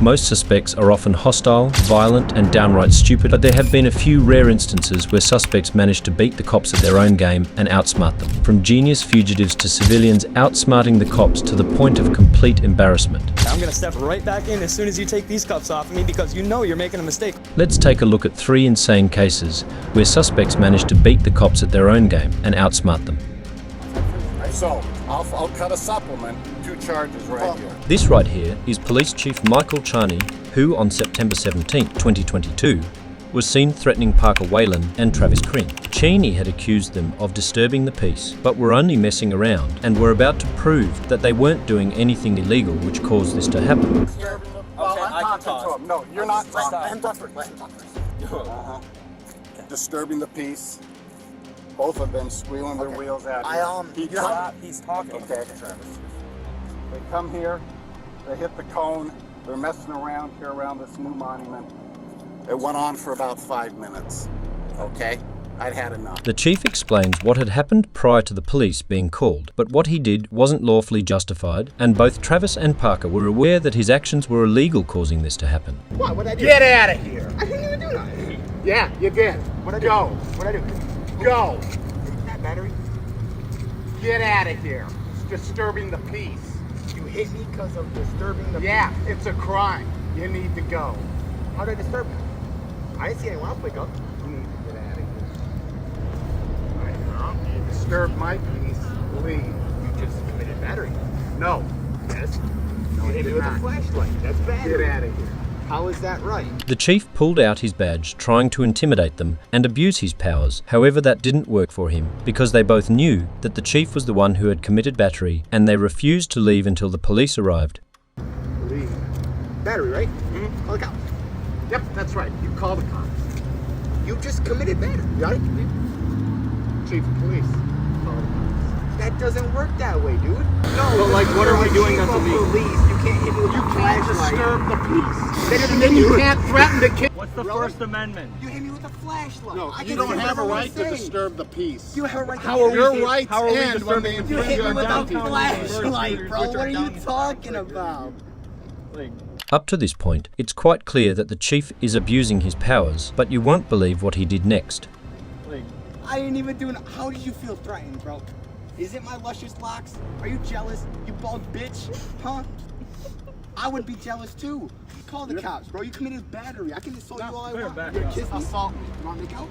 Most suspects are often hostile, violent, and downright stupid, but there have been a few rare instances where suspects managed to beat the cops at their own game and outsmart them. From genius fugitives to civilians outsmarting the cops to the point of complete embarrassment. I'm gonna step right back in as soon as you take these cuffs off of me because you know you're making a mistake. Let's take a look at 3 insane cases where suspects managed to beat the cops at their own game and outsmart them. So, I'll cut a supplement, 2 charges right here. This right here is Police Chief Michael Charney, who on September 17, 2022, was seen threatening Parker Whalen and Travis Cring. Cheney had accused them of disturbing the peace, but were only messing around and were about to prove that they weren't doing anything illegal which caused this to happen. I'm talking to him. No, you're not. Let him talk first. Disturbing the peace. Both of them squealing their wheels at you. He's talking. Okay, Travis. They come here, they hit the cone, they're messing around here around this new monument. It went on for about 5 minutes. Okay? I'd had enough. The chief explains what had happened prior to the police being called, but what he did wasn't lawfully justified, and both Travis and Parker were aware that his actions were illegal causing this to happen. What? What'd I do? Get out of here! I didn't even do that. Yeah, you did. What'd I do? Go. What'd I do? Go! That battery? Get out of here. It's disturbing the peace. You hit me because of disturbing the Yeah, it's a crime. You need to go. How did I disturb you? I didn't see anyone else wake up. You need to get out of here. You disturbed my peace. Leave. You just committed battery. No. Yes. No, You I hit me did with not. a flashlight. That's battery. Get out of here. How is that right? The chief pulled out his badge, trying to intimidate them and abuse his powers. However, that didn't work for him, because they both knew that the chief was the one who had committed battery, and they refused to leave until the police arrived. Leave. Battery, right? Mm-hmm. Call the cops. Yep, that's right. You call the cops. You just committed battery. You got it? Chief of police. Call the cops. That doesn't work that way, dude. No. But, like, what are we doing Chief that's of illegal? police. You can't hit me with a flashlight. Disturb the peace. That doesn't And make then you you- can't threaten to kill. What's the Really? First Amendment? You hit me with a flashlight. No, I you can don't say have a whatever I'm right to saying. disturb the peace. You have a right to How are we- Your hit- rights how are we end when disturbing they the You infringe hit me on with a downtown flashlight, bro. Which are What are you down- talking about? Like, Up to this point, it's quite clear that the chief is abusing his powers, but you won't believe what he did next. I didn't even do it. How did you feel threatened, bro? Is it my luscious locks? Are you jealous, you bald bitch? Huh? I would be jealous too. Call the cops, bro. You committed battery. I can insult you all I want. back You're up. kiss me. Assault me. You want to make out?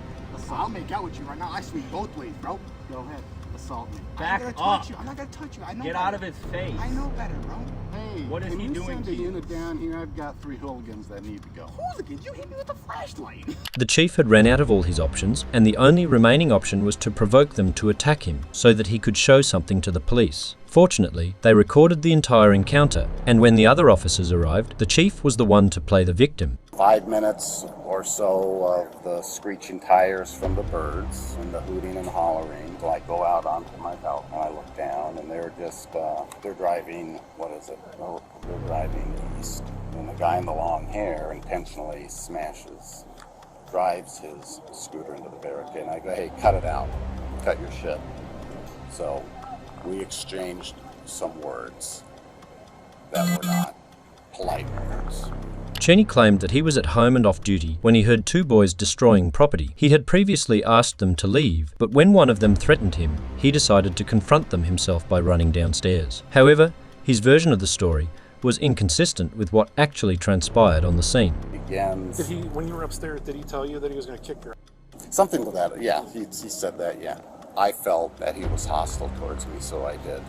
I'll make out with you right now. I swing both ways, bro. Go ahead. Assault me. Back I'm not gonna up. touch you. I'm not gonna touch you. I know Get better. out of his face. I know better, bro. Hey, What is can he you doing send to a you? unit down here? I've got 3 hooligans that need to go. Hooligans, you hit me with a flashlight. The chief had ran out of all his options, and the only remaining option was to provoke them to attack him, so that he could show something to the police. Fortunately, they recorded the entire encounter, and when the other officers arrived, the chief was the one to play the victim. 5 minutes or so of the screeching tires from the birds and the hooting and hollering till I go out onto my balcony and I look down and they're just, they're driving, what is it? They're driving east. And the guy in the long hair intentionally drives his scooter into the barricade. And I go, hey, cut it out. Cut your shit. So we exchanged some words that were not polite words. Cheney claimed that he was at home and off duty when he heard 2 boys destroying property. He had previously asked them to leave, but when one of them threatened him, he decided to confront them himself by running downstairs. However, his version of the story was inconsistent with what actually transpired on the scene. Begins. Did he, when you were upstairs, did he tell you that he was going to kick your? Something to that, yeah, he said that, yeah. I felt that he was hostile towards me, so I did.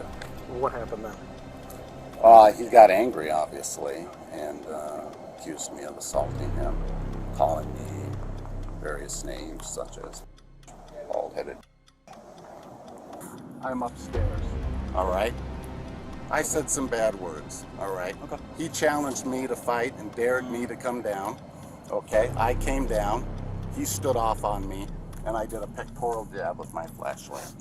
What happened then? He got angry, obviously, and accused me of assaulting him, calling me various names, such as bald-headed. I'm upstairs, all right? I said some bad words, all right? Okay. He challenged me to fight and dared me to come down, okay? I came down, he stood off on me, and I did a pectoral jab with my flashlight.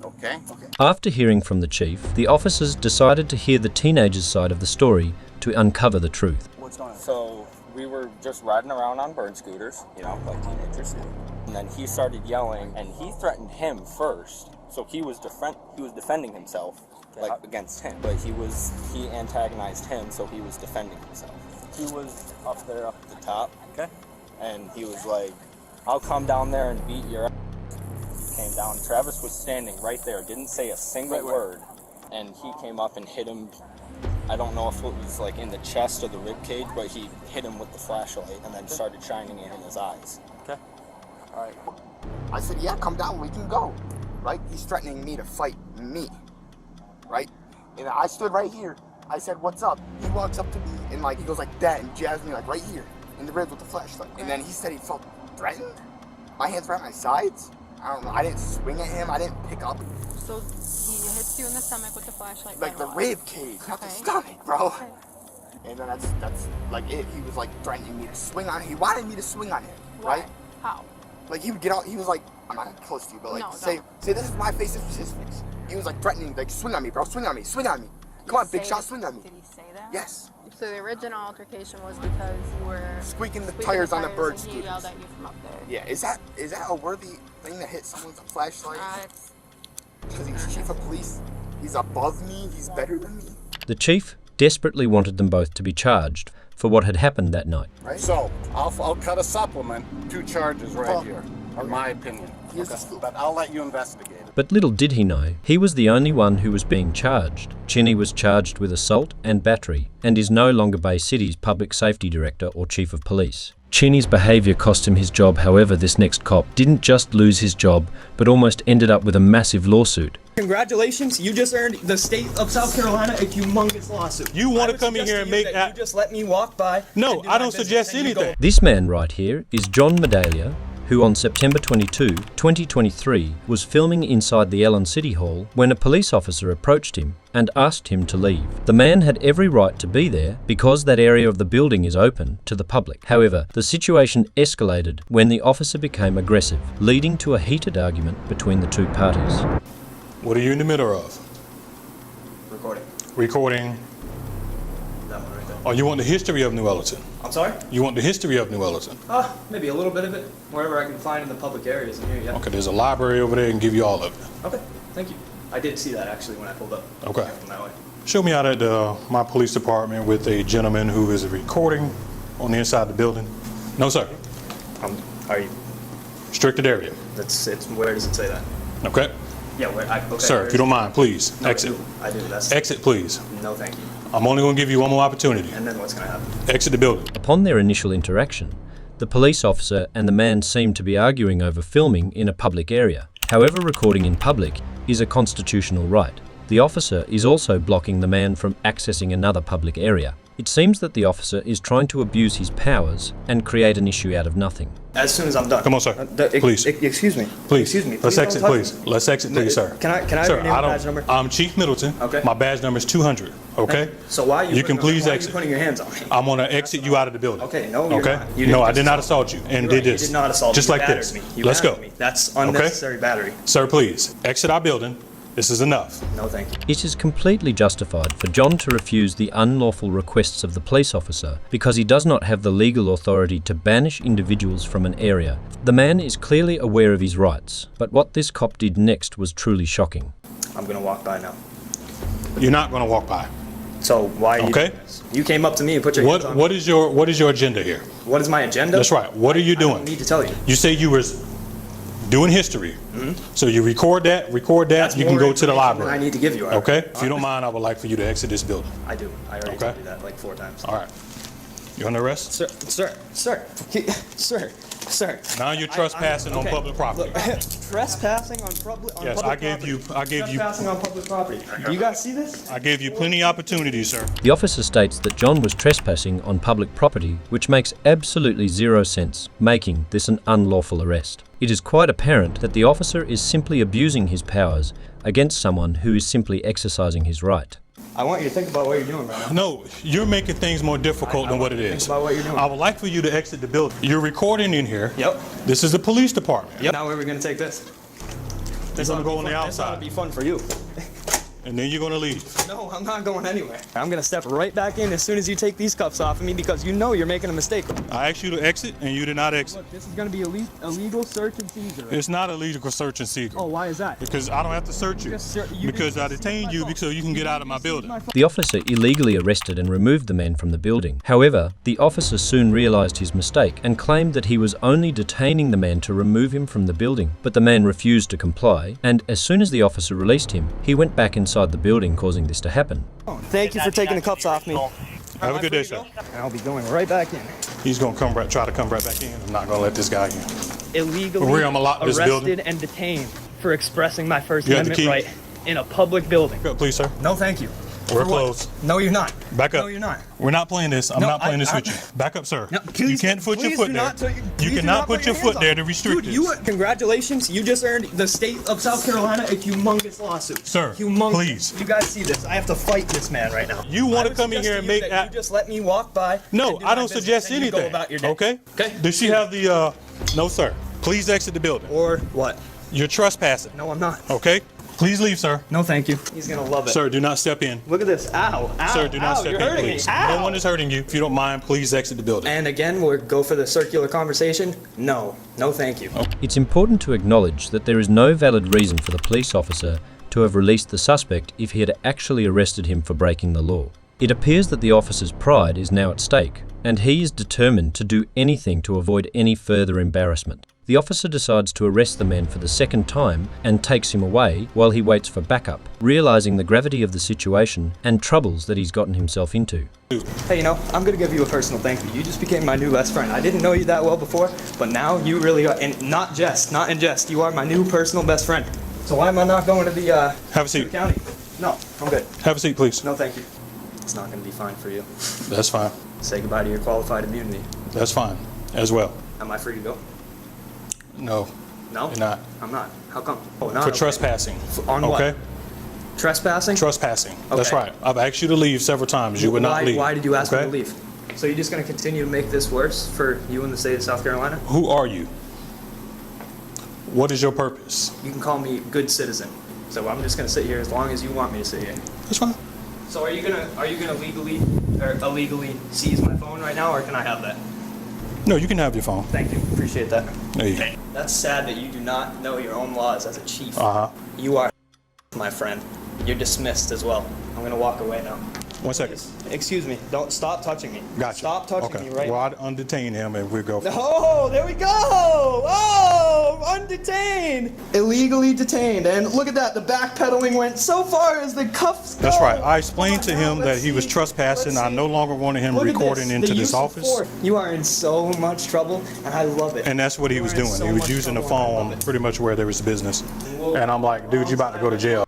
Okay? After hearing from the chief, the officers decided to hear the teenagers' side of the story to uncover the truth. What's going on? So we were just riding around on burn scooters, you know, like teenagers. And then he started yelling, and he threatened him first. So he was defending himself, like against him. But he antagonized him, so he was defending himself. He was up there up at the top. Okay. And he was like, I'll come down there and beat your ass. Came down. Travis was standing right there, didn't say a single word. And he came up and hit him. I don't know if it was like in the chest or the rib cage, but he hit him with the flashlight and then started shining it in his eyes. Okay. All right. I said, yeah, come down, we can go. Right? He's threatening me to fight me. Right? And I stood right here. I said, what's up? He walks up to me and like he goes like that and jabs me like right here in the ribs with the flashlight. And then he said he felt threatened. My hands were at my sides. I don't know. I didn't swing at him. I didn't pick up. So he hits you in the stomach with the flashlight. Like the rib cage, not the stomach, bro. Okay. And then that's like it. He was like threatening me to swing on him. He wanted me to swing on him, right? How? Like he would get out. He was like, I'm not close to you, but like say this is my face, this is his face. He was like threatening, like swing on me, bro. Swing on me. Swing on me. Come on, big shot, swing on me. Did he say that? Yes. So the original altercation was because you were squeaking the tires on the bird and he yelled at you from up there. Yeah, is that a worthy thing to hit someone with a flashlight? Because he's chief of police. He's above me. He's better than me. The chief desperately wanted them both to be charged for what had happened that night. Right. So I'll cut a supplement, 2 charges right here, in my opinion. But I'll let you investigate it. But little did he know, he was the only one who was being charged. Chinny was charged with assault and battery, and is no longer Bay City's public safety director or chief of police. Chinny's behaviour cost him his job. However, this next cop didn't just lose his job, but almost ended up with a massive lawsuit. Congratulations, you just earned the state of South Carolina a humongous lawsuit. You want to come in here and make that you just let me walk by. No, I don't suggest anything. This man right here is John Medallia, who on September 22, 2023 was filming inside the Ellen City Hall when a police officer approached him and asked him to leave. The man had every right to be there because that area of the building is open to the public. However, the situation escalated when the officer became aggressive, leading to a heated argument between the two parties. What are you in the middle of? Recording. That one right there. Oh, you want the history of New Ellerton? I'm sorry? You want the history of New Ellerton? Maybe a little bit of it. Wherever I can find in the public areas in here, yeah. Okay, there's a library over there and give you all of it. Okay, thank you. I did see that actually when I pulled up. Okay. From that way. Show me out at my police department with a gentleman who is recording on the inside of the building. No, sir. Are you? Restricted area. Where does it say that? Okay. Yeah, okay. Sir, if you don't mind, please, exit. I do. Exit, please. No, thank you. I'm only going to give you one more opportunity. And then what's going to happen? Exit the building. Upon their initial interaction, the police officer and the man seemed to be arguing over filming in a public area. However, recording in public is a constitutional right. The officer is also blocking the man from accessing another public area. It seems that the officer is trying to abuse his powers and create an issue out of nothing. As soon as I'm done. Come on, sir. Please. Excuse me. Please. Excuse me. Let's exit, please. Let's exit, please, sir. Can I have sir, your name and badge number? I'm Chief Middleton. Okay. My badge number is 200. Okay. So why are you? You can please why exit. Are you putting your hands on me? I'm gonna exit you out of the building. Okay. No. You're okay. Not. You No, I just did not assault you and did this. You did not assault just me. like this. Me. You Let's go. Me. That's unnecessary battery. Sir, please exit our building. This is enough. No, thank you. It is completely justified for John to refuse the unlawful requests of the police officer because he does not have the legal authority to banish individuals from an area. The man is clearly aware of his rights, but what this cop did next was truly shocking. I'm going to walk by now. You're not going to walk by. So why are you doing this? You came up to me and put your hands on me. What is your agenda here? What is my agenda? That's right. What are you doing? I don't need to tell you. You say you were doing history. So you record that, That's you can go to the library. I need to give you. Okay? If you don't mind, I would like for you to exit this building. I do. I already told you that like 4 times. All right. You under arrest? Sir. Now you're trespassing on public property. Trespassing on public Yes, I gave you trespassing on public property. Do you guys see this? I gave you plenty of opportunities, sir. The officer states that John was trespassing on public property, which makes absolutely zero sense, making this an unlawful arrest. It is quite apparent that the officer is simply abusing his powers against someone who is simply exercising his right. I want you to think about what you're doing right now. No, you're making things more difficult than what it is. Think about what you're doing. I would like for you to exit the building. You're recording in here. Yep. This is the police department. Yep. Now where are we going to take this? This is going to go on the This ought outside. to be fun for you. and then you're gonna leave. No, I'm not going anywhere. I'm gonna step right back in as soon as you take these cuffs off of me because you know you're making a mistake. I asked you to exit, and you did not exit. Look, this is gonna be illegal search and seizure. It's not illegal search and seizure. Oh, why is that? Because I don't have to search you. Because I detained you so you can get out of my building. The officer illegally arrested and removed the man from the building. However, the officer soon realized his mistake and claimed that he was only detaining the man to remove him from the building. But the man refused to comply, and as soon as the officer released him, he went back inside the building, causing this to happen. Thank you for taking the cuffs off me. Have a good day, sir. And I'll be going right back in. He's gonna try to come right back in. I'm not gonna let this guy in. Illegally Maria, I'm gonna lock this arrested building. and detained for expressing my First You have the Amendment key? right in a public building. Go, please, sir. No, thank you. We're For what? closed. No, you're not. Back up. No, you're not. We're not playing this. I'm No, not playing this I- with you. Back up, sir. No, You please, can't put your please foot do there. not, You please do cannot not put your hands foot on there me. to restrict Dude, this. congratulations, you just earned the state of South Carolina a humongous lawsuit. Sir, humongous. please. You guys see this? I have to fight this man right now. You wanna I would come in suggest here to and you make that you just let me walk by. No, and do I my don't business, suggest and you anything. Go about your day. Okay? Okay. Does she have the, no, sir. Please exit the building. Or what? You're trespassing. No, I'm not. Okay? Please leave, sir. No, thank you. He's gonna love it. Sir, do not step in. Look at this. Ow. Ow. Sir, do not ow, step you're in, hurting please. Me. Ow. No one is hurting you. If you don't mind, please exit the building. And again, we'll go for the circular conversation. No. No, thank you. It's important to acknowledge that there is no valid reason for the police officer to have released the suspect if he had actually arrested him for breaking the law. It appears that the officer's pride is now at stake, and he is determined to do anything to avoid any further embarrassment. The officer decides to arrest the man for the second time and takes him away while he waits for backup, realizing the gravity of the situation and troubles that he's gotten himself into. Hey, you know, I'm gonna give you a personal thank you. You just became my new best friend. I didn't know you that well before, but now you really are, and not in jest, you are my new personal best friend. So why am I not going to the, Have a to seat. the county? No, I'm good. Have a seat, please. No, thank you. It's not gonna be fine for you. That's fine. Say goodbye to your qualified immunity. That's fine as well. Am I free to go? No, No? you're not. I'm not. How come? Oh, not For okay. trespassing. On what? Okay? Trespassing? Trespassing. That's Okay. right. I've asked you to leave several times. You would not leave. Why did you ask me Okay? to leave? So you're just gonna continue to make this worse for you in the state of South Carolina? Who are you? What is your purpose? You can call me good citizen. So I'm just gonna sit here as long as you want me to sit here. That's fine. So are you gonna legally or illegally seize my phone right now, or can I have that? No, you can have your phone. Thank you. Appreciate that. There you go. That's sad that you do not know your own laws as a chief. Uh-huh. You are my friend. You're dismissed as well. I'm gonna walk away now. 1 second. Excuse me. Don't stop touching me. Gotcha. Stop touching okay. me right Well, I'd undetain him and we'll go. Oh, there we go! Oh, undetained! Illegally detained. And look at that, the backpedaling went so far as the cuffs go. That's right. I explained to Come on him now, that let's he was see. trespassing. Let's I see. no longer wanted him Look at recording this, into the this use of office. force. You are in so much trouble, and I love it. And that's what he You was are in doing. so He was much using the trouble, and I phone love it. pretty much where there was business. We'll- And I'm like, dude, you about to go to jail.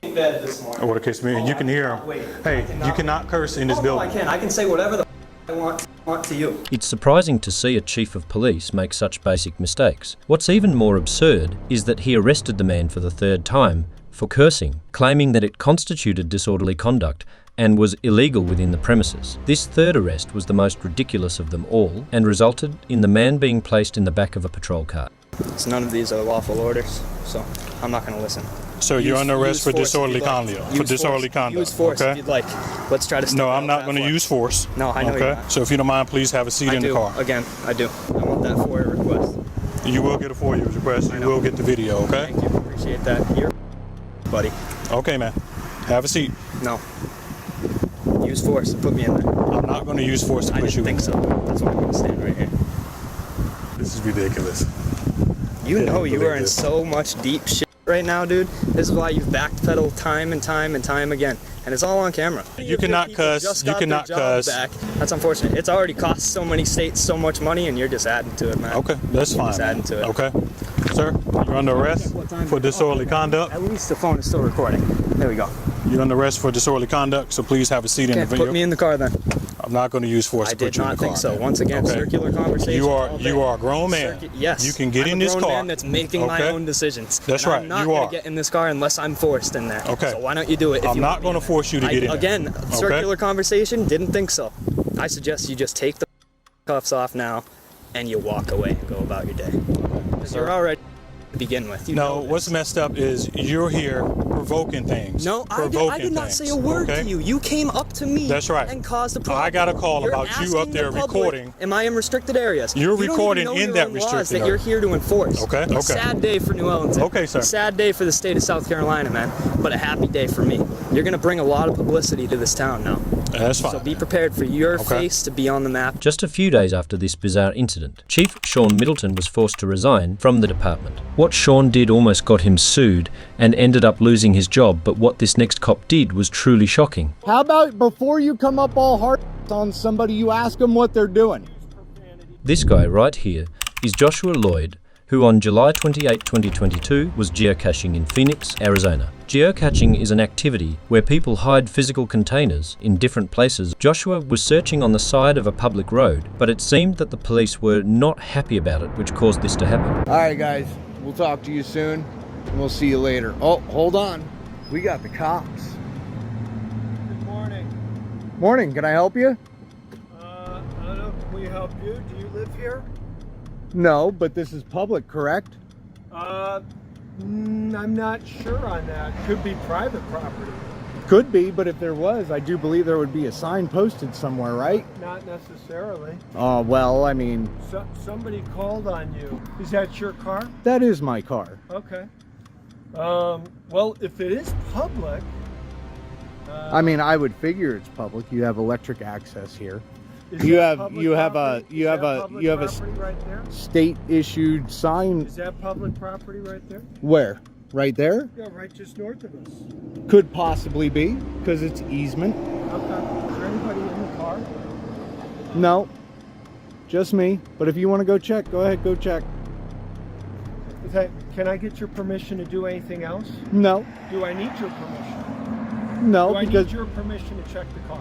In bed this morning. Or what the case may be. You can hear him. Wait, Hey, you cannot curse in this Oh, no, I building. can. I can say whatever the I want to you. It's surprising to see a chief of police make such basic mistakes. What's even more absurd is that he arrested the man for the third time for cursing, claiming that it constituted disorderly conduct and was illegal within the premises. This third arrest was the most ridiculous of them all and resulted in the man being placed in the back of a patrol car. So none of these are lawful orders, so I'm not going to listen. So you're under arrest Use for force if disorderly you'd like. conduct. For Use disorderly force. conduct. Use force if Okay. you'd like. Let's try to stop No, that I'm not going to for it. use force. No, I know Okay. you're not. So if you don't mind, please have a seat I in do. the car. Again, I do. I want that FOIA request. You will get a FOIA request. You know. will get the video. Okay. Thank you. Appreciate that. You're buddy. Okay, man. Have a seat. No. Use force and put me in there. I'm not going to use force to I put didn't you think in. so. That's why I'm going to stand right here. This is ridiculous. You know you believe are in this. so much deep shit right now, dude. This is why you've backpedaled time and time and time again. And it's all on camera. You cannot People cuss. just You got cannot their jobs cuss. back. That's unfortunate. It's already cost so many states so much money, and you're just adding to it, man. Okay, that's fine. Just adding to it. Okay. Sir, you're under arrest What time for is it? disorderly conduct. At least the phone is still recording. There we go. You're under arrest for disorderly conduct, so please have a seat in the Okay, video. put me in the car then. I'm not going to use force I to put did you in the not car. think so. man. Once again, Okay. circular conversation. You are a grown man. Yes. You can get I'm in a this grown car. man that's making my Okay? own decisions. That's And right, I'm not you gonna are. get in this car unless I'm forced in there. Okay. So why don't you do it? If I'm you not want me gonna in there? force you to get in there. Again, Okay? circular conversation. Didn't think so. I suggest you just take the cuffs off now, and you walk away and go about your day. 'Cause you're already to begin with. You No, know what's this. messed up is you're here provoking things. No, I did not say a word to you. You came up to me. That's right. And caused a problem. I got a call You're about you up asking there the public, recording. Am I in restricted areas? You're You don't recording even know in your that own laws restricted that you're area. here to enforce. Okay, A okay. sad day for New Ellington. Okay, sir. A sad day for the state of South Carolina, man. But a happy day for me. You're gonna bring a lot of publicity to this town now. That's fine. So be prepared for your Okay. face to be on the map. Just a few days after this bizarre incident, Chief Sean Middleton was forced to resign from the department. What Sean did almost got him sued and ended up losing his job, but what this next cop did was truly shocking. How about before you come up all hard on somebody, you ask them what they're doing? This guy right here is Joshua Lloyd, who on July 28, 2022 was geocaching in Phoenix, Arizona. Geocaching is an activity where people hide physical containers in different places. Joshua was searching on the side of a public road, but it seemed that the police were not happy about it, which caused this to happen. All right, guys, we'll talk to you soon, and we'll see you later. Oh, hold on. We got the cops. Good morning. Morning, can I help you? I don't know, can we help you? Do you live here? No, but this is public, correct? I'm not sure on that. Could be private property. Could be, but if there was, I do believe there would be a sign posted somewhere, right? Not necessarily. Well, I mean, Somebody called on you. Is that your car? that is my car. Okay. Well, if it is public, I mean, I would figure it's public. You have electric access here. is You that have- public you have a- property? you Is have that a- public you have a- property right there? State issued sign. Is that public property right there? Where? Right there? Yeah, right just north of us. Could possibly be, because it's easement. Okay. Is there anybody in the car? No, just me. But if you want to go check, go ahead, go check. Can I get your permission to do anything else? No, Do I need your permission? no, Do I because need your permission to check the car?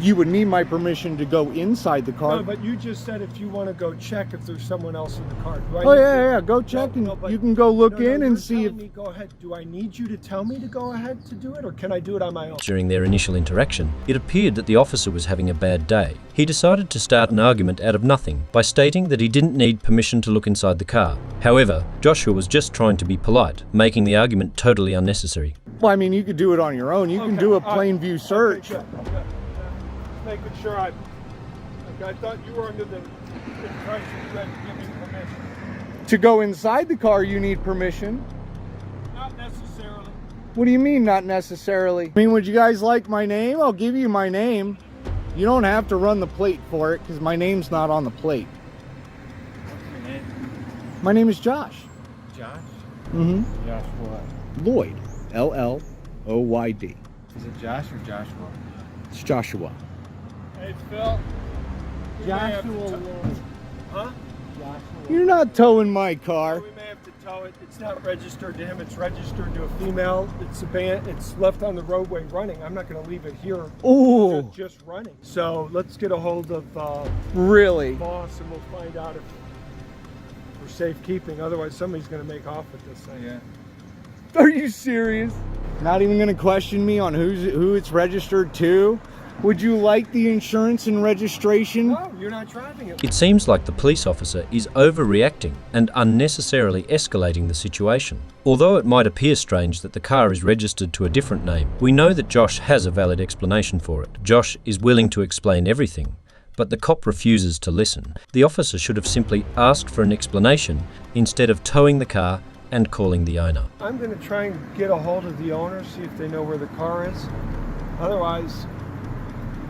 you would need my permission to go inside the car. No, but you just said if you want to go check if there's someone else in the car. Do I Oh need yeah, to- go check, No, and but- you can go look No, in you're and see if. telling me go ahead. Do I need you to tell me to go ahead to do it, or can I do it on my own? During their initial interaction, it appeared that the officer was having a bad day. He decided to start an argument out of nothing by stating that he didn't need permission to look inside the car. However, Joshua was just trying to be polite, making the argument totally unnecessary. Well, I mean, you could do it on your own. You can Okay, do a all right. plain view search. Okay, good. Making sure I thought you were under the impression you had to give me permission. To go inside the car, you need permission. Not necessarily. What do you mean, not necessarily? I mean, would you guys like my name? I'll give you my name. You don't have to run the plate for it, because my name's not on the plate. What's your name? My name is Josh. Josh? Mm-hmm. Josh what? Lloyd. Lloyd. Is it Josh or Joshua? It's Joshua. Hey, Phil. We may have to Joshua. Huh? You're not towing my car. We may have to tow it. It's not registered to him. It's registered to a female. It's it's left on the roadway running. I'm not going to leave it here Ooh, just running. So let's get a hold of really? boss and we'll find out if for safekeeping. Otherwise, somebody's going to make off with this thing. Yeah. Are you serious? Not even gonna question me on who it's registered to? Would you like the insurance and registration? No, you're not driving it. It seems like the police officer is overreacting and unnecessarily escalating the situation. Although it might appear strange that the car is registered to a different name, we know that Josh has a valid explanation for it. Josh is willing to explain everything, but the cop refuses to listen. The officer should have simply asked for an explanation instead of towing the car and calling the owner. I'm going to try and get a hold of the owner, see if they know where the car is. Otherwise,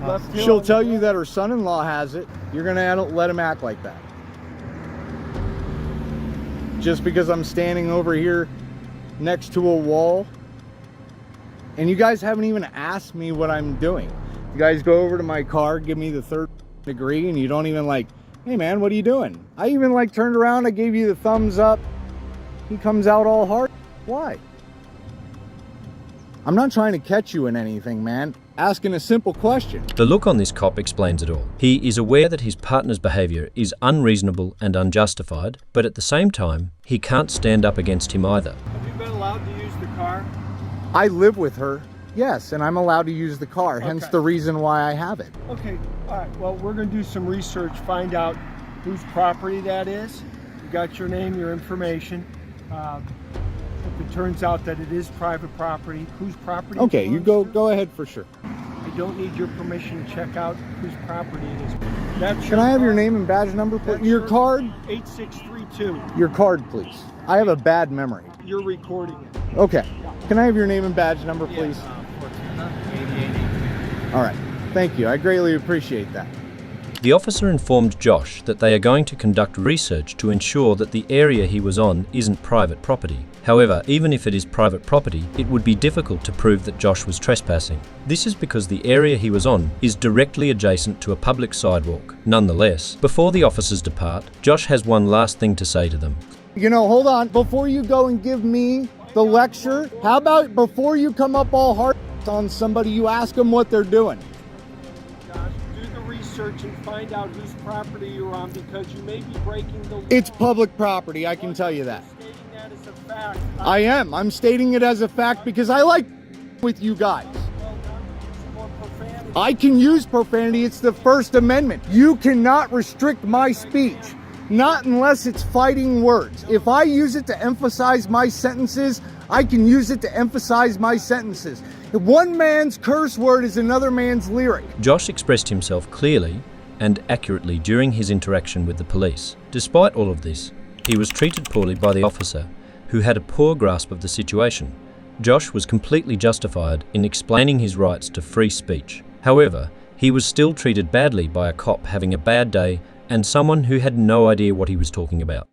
left heel She'll on tell the you brake. that her son-in-law has it. You're gonna let him act like that. Just because I'm standing over here next to a wall, and you guys haven't even asked me what I'm doing. You guys go over to my car, give me the third degree, and you don't even like, hey man, what are you doing? I even like turned around, I gave you the thumbs up. He comes out all hard. Why? I'm not trying to catch you in anything, man. Asking a simple question. The look on this cop explains it all. He is aware that his partner's behaviour is unreasonable and unjustified, but at the same time, he can't stand up against him either. Have you been allowed to use the car? I live with her, yes, and I'm allowed to use the car, hence Okay. the reason why I have it. Okay, all right. Well, we're going to do some research, find out whose property that is, got your name, your information. If it turns out that it is private property, whose property? it Okay, you belongs to, go ahead for sure. I don't need your permission to check out whose property it is. That's Can I have your card. name and badge number, please? That's Your card? 8632. Your card, please. I have a bad memory. You're recording it. Okay. Can I have your name and badge number, please? Fortuna, 88. All right. Thank you. I greatly appreciate that. The officer informed Josh that they are going to conduct research to ensure that the area he was on isn't private property. However, even if it is private property, it would be difficult to prove that Josh was trespassing. This is because the area he was on is directly adjacent to a public sidewalk. Nonetheless, before the officers depart, Josh has one last thing to say to them. You know, hold on. Before you go and give me the lecture, how about before you come up all hard on somebody, you ask them what they're doing? Josh, do the research and find out whose property you're on, because you may be breaking the law. It's public property, I can tell you that. Stating that as a fact. I am. I'm stating it as a fact because I like with you guys. Well, not use more profanity. I can use profanity. It's the First Amendment. You cannot restrict my speech. Not unless it's fighting words. If I use it to emphasize my sentences, I can use it to emphasize my sentences. One man's curse word is another man's lyric. Josh expressed himself clearly and accurately during his interaction with the police. Despite all of this, he was treated poorly by the officer, who had a poor grasp of the situation. Josh was completely justified in explaining his rights to free speech. However, he was still treated badly by a cop having a bad day and someone who had no idea what he was talking about.